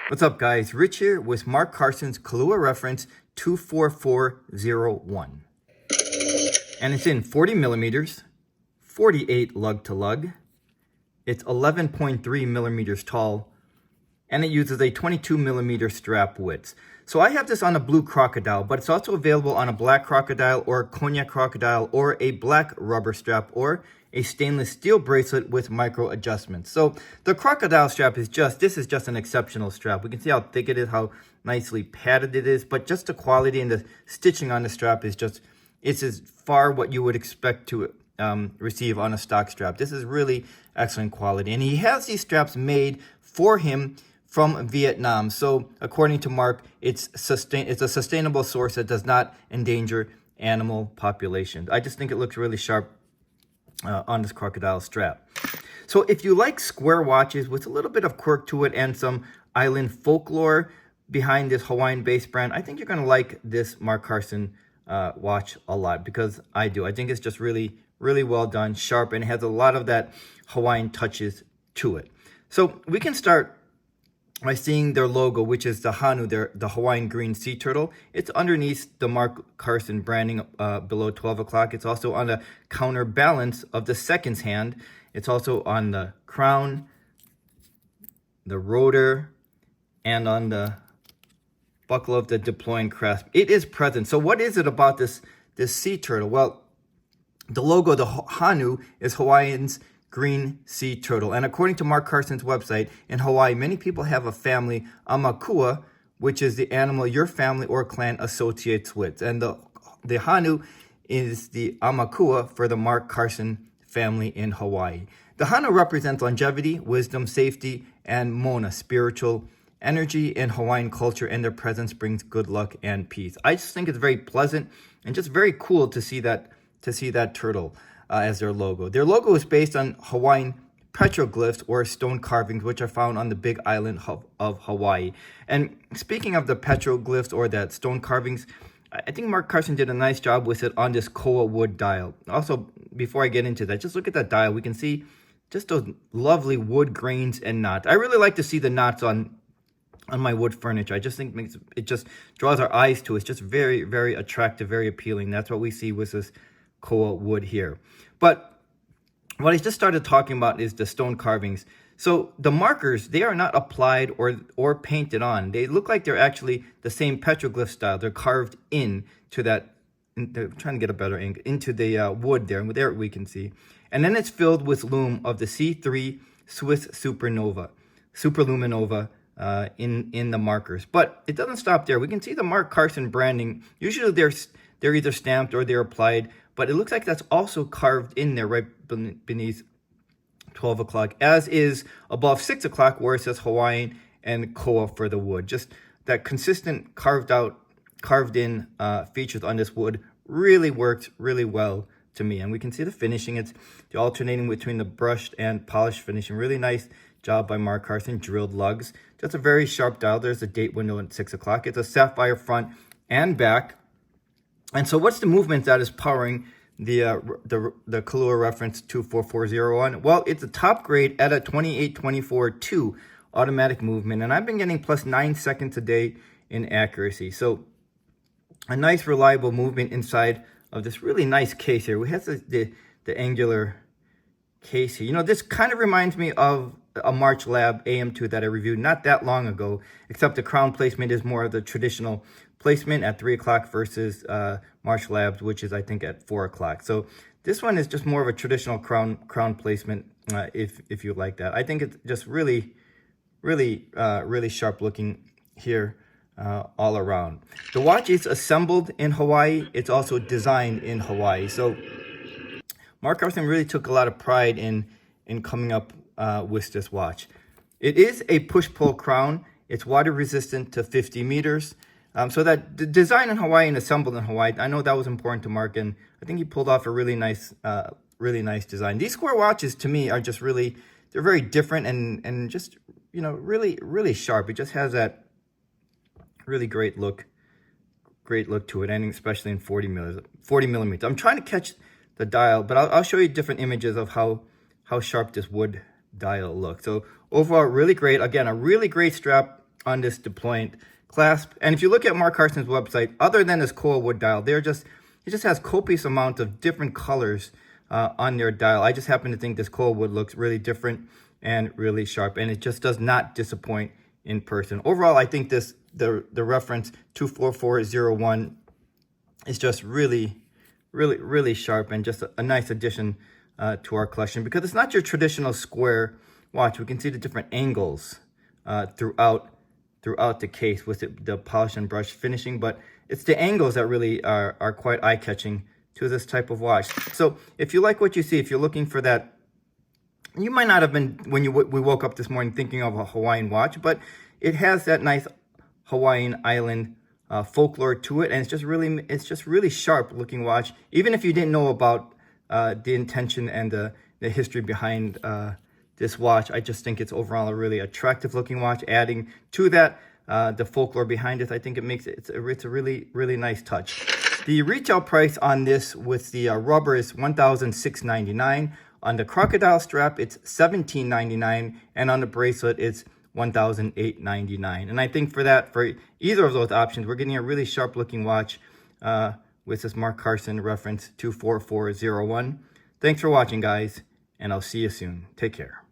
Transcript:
What's up, guys? Rich here with Mark Carson's Kailua reference 24401. And it's in 40 millimeters, 48 lug to lug. It's 11.3 millimeters tall, and it uses a 22 millimeter strap width. So I have this on a blue crocodile, but it's also available on a black crocodile or a cognac crocodile or a black rubber strap or a stainless steel bracelet with micro adjustments. So the crocodile strap is this is just an exceptional strap. We can see how thick it is, how nicely padded it is, but just the quality and the stitching on the strap is it's as far what you would expect to receive on a stock strap. This is really excellent quality. And he has these straps made for him from Vietnam. So according to Mark, it's a sustainable source that does not endanger animal populations. I just think it looks really sharp on this crocodile strap. So if you like square watches with a little bit of quirk to it and some island folklore behind this Hawaiian-based brand, I think you're going to like this Mark Carson watch a lot, because I do. I think it's just really, really well done, sharp, and it has a lot of that Hawaiian touches to it. So we can start by seeing their logo, which is the Honu, the Hawaiian green sea turtle. It's underneath the Mark Carson branding below 12 o'clock. It's also on the counterbalance of the seconds hand. It's also on the crown, the rotor, and on the buckle of the deploying crest. It is present. So what is it about this sea turtle? Well, the logo, the Honu, is Hawaiian's green sea turtle. And according to Mark Carson's website, in Hawaii, many people have a family, amakua, which is the animal your family or clan associates with. And the Honu is the amakua for the Mark Carson family in Hawaii. The Honu represents longevity, wisdom, safety, and mona, spiritual energy in Hawaiian culture, and their presence brings good luck and peace. I just think it's very pleasant and just very cool to see that turtle as their logo. Their logo is based on Hawaiian petroglyphs or stone carvings, which are found on the big island of Hawaii. And speaking of the petroglyphs or that stone carvings, I think Mark Carson did a nice job with it on this koa wood dial. Also, before I get into that, just look at that dial. We can see just those lovely wood grains and knots. I really like to see the knots on my wood furniture. I just think it just draws our eyes to it. It's just very, very attractive, very appealing. That's what we see with this koa wood here. But what I just started talking about is the stone carvings. So the markers, they are not applied or painted on. They look like they're actually the same petroglyph style. They're carved into that. They're trying to get a better angle into the wood there. And there we can see. And then it's filled with loom of the C3 Swiss superluminova in the markers. But it doesn't stop there. We can see the Mark Carson branding. Usually they're either stamped or they're applied, but it looks like that's also carved in there right beneath 12 o'clock, as is above 6 o'clock where it says Hawaiian and koa for the wood. Just that consistent carved in features on this wood really worked really well to me. And we can see the finishing. It's the alternating between the brushed and polished finishing. Really nice job by Mark Carson. Drilled lugs. Just a very sharp dial. There's a date window at 6 o'clock. It's a sapphire front and back. And so what's the movement that is powering the Kailua reference 24401? Well, it's a top grade at a 2824-2 automatic movement. And I've been getting plus 9 seconds a day in accuracy. So a nice reliable movement inside of this really nice case here. We have the angular case here. You know, this kind of reminds me of a March Lab AM2 that I reviewed not that long ago, except the crown placement is more of the traditional placement at 3 o'clock versus March Labs, which is I think at 4 o'clock. So this one is just more of a traditional crown placement if you like that. I think it's just really sharp looking here all around. The watch is assembled in Hawaii. It's also designed in Hawaii. So Mark Carson really took a lot of pride in coming up with this watch. It is a push-pull crown. It's water resistant to 50 meters. So that the design in Hawaii and assembled in Hawaii, I know that was important to Mark, and I think he pulled off a really nice design. These square watches to me are just really, they're very different and just, you know, really sharp. It just has that really great look to it, and especially in 40 millimeters. I'm trying to catch the dial, but I'll show you different images of how sharp this wood dial looks. So overall, really great. Again, a really great strap on this deployant clasp. And if you look at Mark Carson's website, other than this coil wood dial, it just has copious amounts of different colors on their dial. I just happen to think this coil wood looks really different and really sharp, and it just does not disappoint in person. Overall, I think the reference 24401 is just really sharp, and just a nice addition to our collection, because it's not your traditional square watch. We can see the different angles throughout the case with the polish and brush finishing, but it's the angles that really are quite eye-catching to this type of watch. So if you like what you see, if you're looking for that, you might not have been, when we woke up this morning, thinking of a Hawaiian watch, but it has that nice Hawaiian island folklore to it, and it's just really sharp looking watch. Even if you didn't know about the intention and the history behind this watch, I just think it's overall a really attractive looking watch. Adding to that the folklore behind it, I think it makes it's a really nice touch. The retail price on this with the rubber is $1,699. On the crocodile strap, it's $1,799, and on the bracelet, it's $1,899. And I think for either of those options, we're getting a really sharp looking watch with this Mark Carson reference 24401. Thanks for watching, guys, and I'll see you soon. Take care.